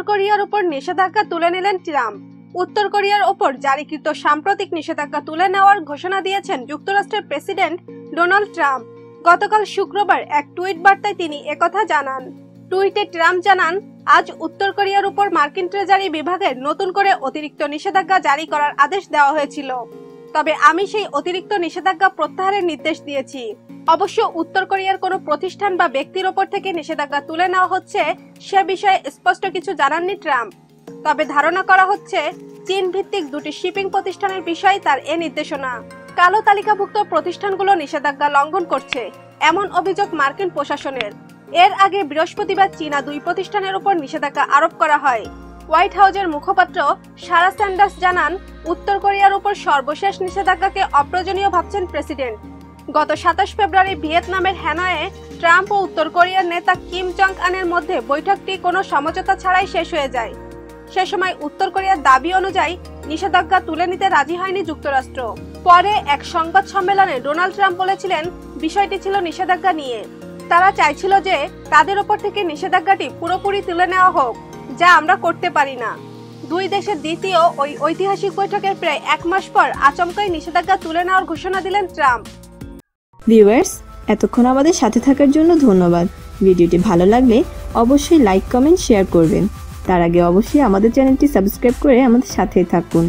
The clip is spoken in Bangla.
উত্তর কোরিয়ার উপর নিষেধাজ্ঞা তুলে নিলেন ট্রাম্প। উত্তর কোরিয়ার ওপর জারিকৃত সাম্প্রতিক নিষেধাজ্ঞা তুলে নেওয়ার ঘোষণা দিয়েছেন যুক্তরাষ্ট্রের প্রেসিডেন্ট ডোনাল্ড ট্রাম্প। গতকাল শুক্রবার এক টুইট বার্তায় তিনি একথা জানান। টুইটে ট্রাম্প জানান, আজ উত্তর কোরিয়ার উপর মার্কিন ট্রেজারি বিভাগের নতুন করে অতিরিক্ত নিষেধাজ্ঞা জারি করার আদেশ দেওয়া হয়েছিল। তবে আমি সেই অতিরিক্ত নিষেধাজ্ঞা প্রত্যাহারের নির্দেশ দিয়েছি। অবশ্য উত্তর কোরিয়ার কোনো প্রতিষ্ঠান বা ব্যক্তির ওপর থেকে নিষেধাজ্ঞা তুলে নেওয়া হচ্ছে সে বিষয়ে স্পষ্ট কিছু জানাননি ট্রাম্প। তবে ধারণা করা হচ্ছে চীন ভিত্তিক দুটি শিপিং প্রতিষ্ঠানের বিষয়ে তার এ নির্দেশনা। কালো তালিকাভুক্ত প্রতিষ্ঠানগুলো নিষেধাজ্ঞা লঙ্ঘন করছে এমন অভিযোগ মার্কিন প্রশাসনের। এর আগে বৃহস্পতিবার চীনা দুই প্রতিষ্ঠানের উপর নিষেধাজ্ঞা আরোপ করা হয়। হোয়াইট হাউসের মুখপাত্র সারা স্যান্ডার্স জানান, উত্তর কোরিয়ার উপর সর্বশেষ নিষেধাজ্ঞাকে অপ্রয়োজনীয় ভাবছেন প্রেসিডেন্ট। গত 27 ফেব্রুয়ারি ভিয়েতনামের হ্যানয়ে ট্রাম্প ও উত্তর কোরিয়ার নেতা কিম জং আনের মধ্যে বৈঠকটি কোনো সমঝোতা ছাড়াই শেষ হয়ে যায়। সে সময় উত্তর কোরিয়ার দাবি অনুযায়ী নিষেধাজ্ঞা তুলে নিতে রাজি হয়নি যুক্তরাষ্ট্র। পরে এক সংবাদ সম্মেলনে ডোনাল্ড ট্রাম্প বলেছিলেন, বিষয়টি ছিল নিষেধাজ্ঞা নিয়ে। তারা চাইছিল যে তাদের ওপর থেকে নিষেধাজ্ঞাটি পুরোপুরি তুলে নেওয়া হোক, যা আমরা করতে পারি না। দুই দেশের দ্বিতীয় ওই ঐতিহাসিক বৈঠকের প্রায় এক মাস পর আচমকাই নিষেধাজ্ঞা তুলে নেওয়ার ঘোষণা দিলেন ট্রাম্প। ভিউয়ার্স, এতক্ষণ আমাদের সাথে থাকার জন্য ধন্যবাদ। ভিডিওটি ভালো লাগলে অবশ্যই লাইক, কমেন্ট, শেয়ার করবেন। তার আগে অবশ্যই আমাদের চ্যানেলটি সাবস্ক্রাইব করে আমাদের সাথে থাকুন।